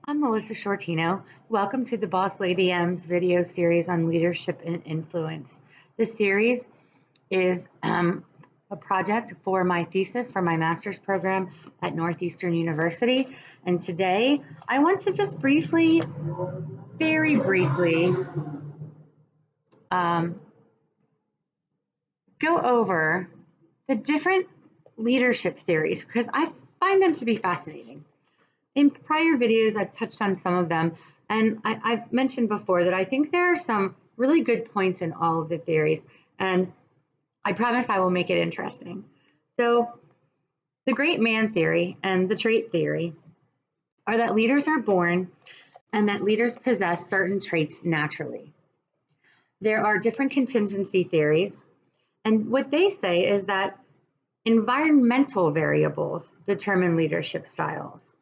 I'm Melissa Shortino. Welcome to the Boss Lady M's video series on leadership and influence. This series is a project for my thesis for my master's program at Northeastern University. And today I want to just briefly, very briefly, um, go over the different leadership theories because I find them to be fascinating. In prior videos, I've touched on some of them, and I've mentioned before that I think there are some really good points in all of the theories, and I promise I will make it interesting. So, the great man theory and the trait theory are that leaders are born and that leaders possess certain traits naturally. There are different contingency theories, and what they say is that environmental variables determine leadership styles.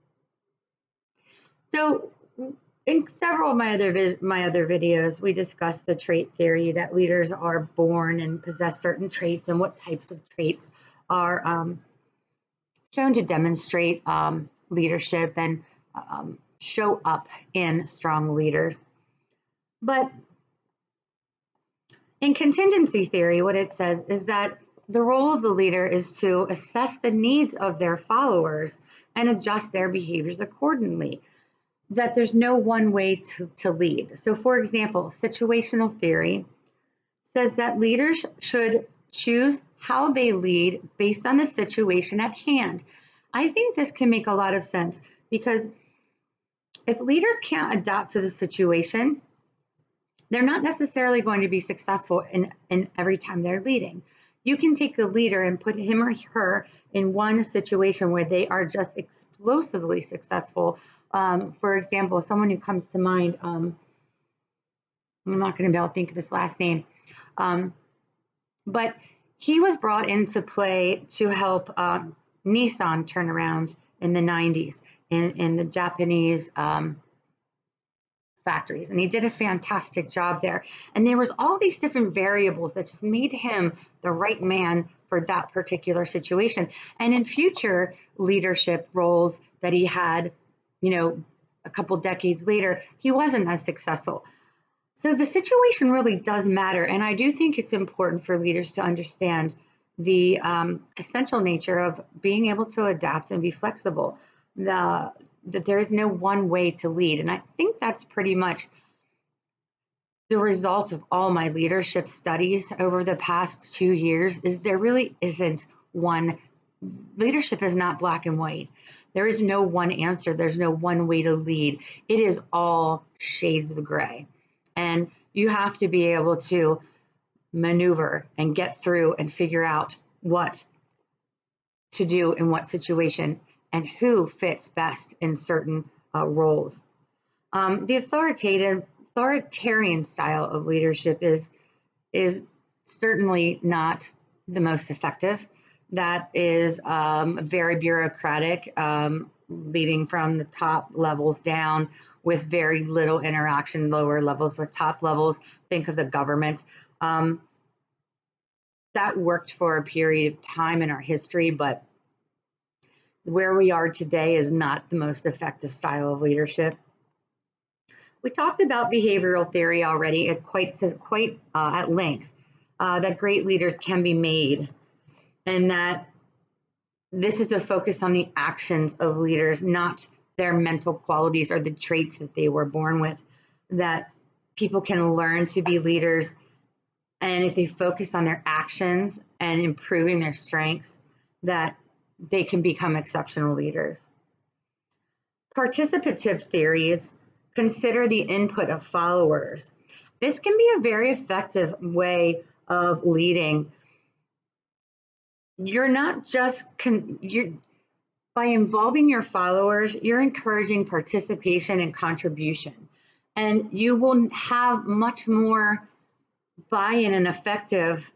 So in several of my other videos, we discussed the trait theory that leaders are born and possess certain traits and what types of traits are shown to demonstrate leadership and show up in strong leaders. But in contingency theory, what it says is that the role of the leader is to assess the needs of their followers and adjust their behaviors accordingly. That there's no one way to lead. So, for example, situational theory says that leaders should choose how they lead based on the situation at hand. I think this can make a lot of sense because if leaders can't adapt to the situation, they're not necessarily going to be successful in every time they're leading. You can take the leader and put him or her in one situation where they are just explosively successful. For example, someone who comes to mind, I'm not going to be able to think of his last name, but he was brought into play to help Nissan turn around in the 90s in the Japanese factories, and he did a fantastic job there. And there was all these different variables that just made him the right man for that particular situation. And in future leadership roles that he had, a couple decades later, he wasn't as successful. So the situation really does matter, and I do think it's important for leaders to understand the essential nature of being able to adapt and be flexible. That there is no one way to lead. And I think that's pretty much the result of all my leadership studies over the past 2 years is there really isn't one. Leadership is not black and white. There is no one answer. There's no one way to lead. It is all shades of gray. And you have to be able to maneuver and get through and figure out what to do in what situation and who fits best in certain roles. The authoritarian style of leadership is certainly not the most effective. That is very bureaucratic, leading from the top levels down with very little interaction, lower levels with top levels. Think of the government. That worked for a period of time in our history, but where we are today is not the most effective style of leadership. We talked about behavioral theory already at quite at length, that great leaders can be made, and that this is a focus on the actions of leaders, not their mental qualities or the traits that they were born with, that people can learn to be leaders. And if they focus on their actions and improving their strengths, that they can become exceptional leaders. Participative theories consider the input of followers. This can be a very effective way of leading. You're not just by involving your followers, you're encouraging participation and contribution, and you will have much more buy-in and effective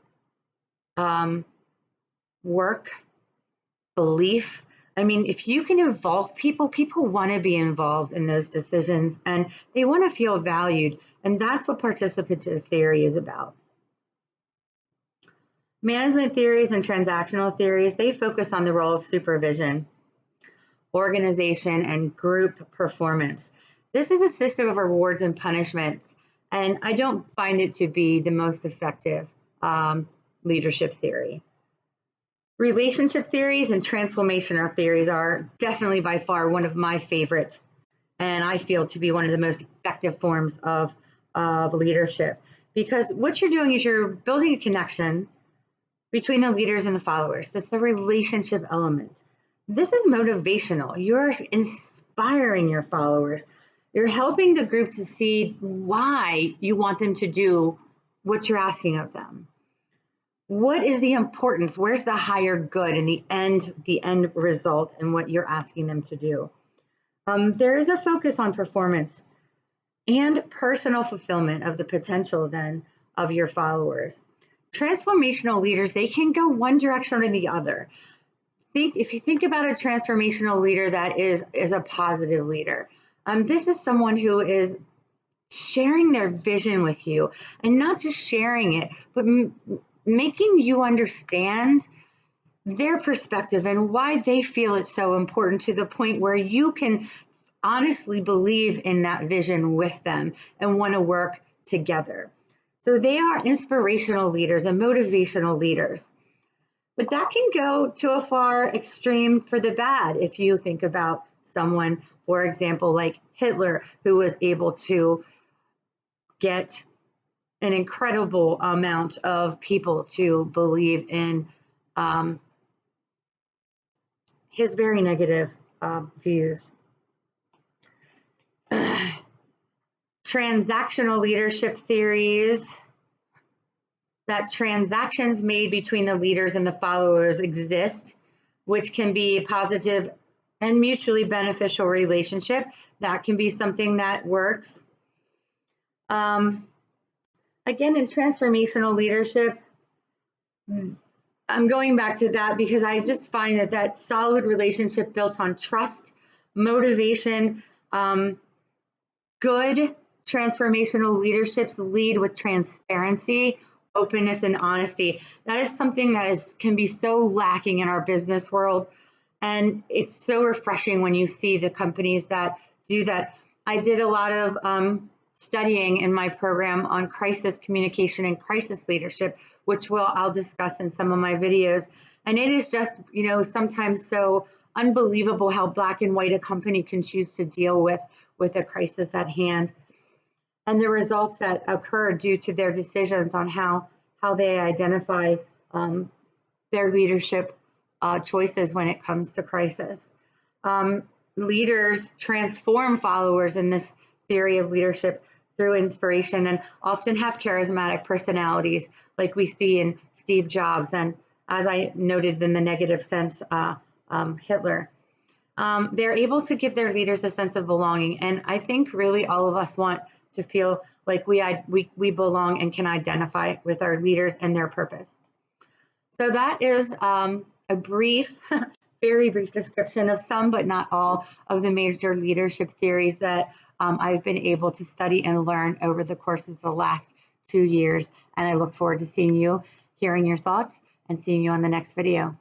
work, belief. I mean, if you can involve people, people want to be involved in those decisions and they want to feel valued. And that's what participative theory is about. Management theories and transactional theories, they focus on the role of supervision. organization, and group performance. This is a system of rewards and punishments, and I don't find it to be the most effective leadership theory. Relationship theories and transformational theories are definitely by far one of my favorites, and I feel to be one of the most effective forms of leadership, because what you're doing is you're building a connection between the leaders and the followers. That's the relationship element. This is motivational. You're inspiring your followers. You're helping the group to see why you want them to do what you're asking of them. What is the importance? Where's the higher good and the end result and what you're asking them to do? There is a focus on performance and personal fulfillment of the potential then of your followers. Transformational leaders, they can go one direction or the other. If you think about a transformational leader that is a positive leader, this is someone who is sharing their vision with you, and not just sharing it, but making you understand their perspective and why they feel it's so important, to the point where you can honestly believe in that vision with them and want to work together. So they are inspirational leaders and motivational leaders. But that can go to a far extreme for the bad if you think about someone, for example, like Hitler, who was able to get an incredible amount of people to believe in his very negative views. Transactional leadership theories, that transactions made between the leaders and the followers exist, which can be a positive and mutually beneficial relationship. That can be something that works. Again, in transformational leadership, I'm going back to that because I just find that solid relationship built on trust, motivation, good transformational leaderships lead with transparency, openness, and honesty. That is something that can be so lacking in our business world. And it's so refreshing when you see the companies that do that. I did a lot of studying in my program on crisis communication and crisis leadership, which I'll discuss in some of my videos. And it is just, sometimes so unbelievable how black and white a company can choose to deal with a crisis at hand, and the results that occur due to their decisions on how they identify their leadership choices when it comes to crisis. Leaders transform followers in this theory of leadership through inspiration, and often have charismatic personalities like we see in Steve Jobs, and as I noted in the negative sense, Hitler. They're able to give their leaders a sense of belonging, and I think really all of us want to feel like we belong and can identify with our leaders and their purpose. So that is a brief, very brief description of some, but not all, of the major leadership theories that I've been able to study and learn over the course of the last 2 years. And I look forward to seeing you, hearing your thoughts, and seeing you on the next video.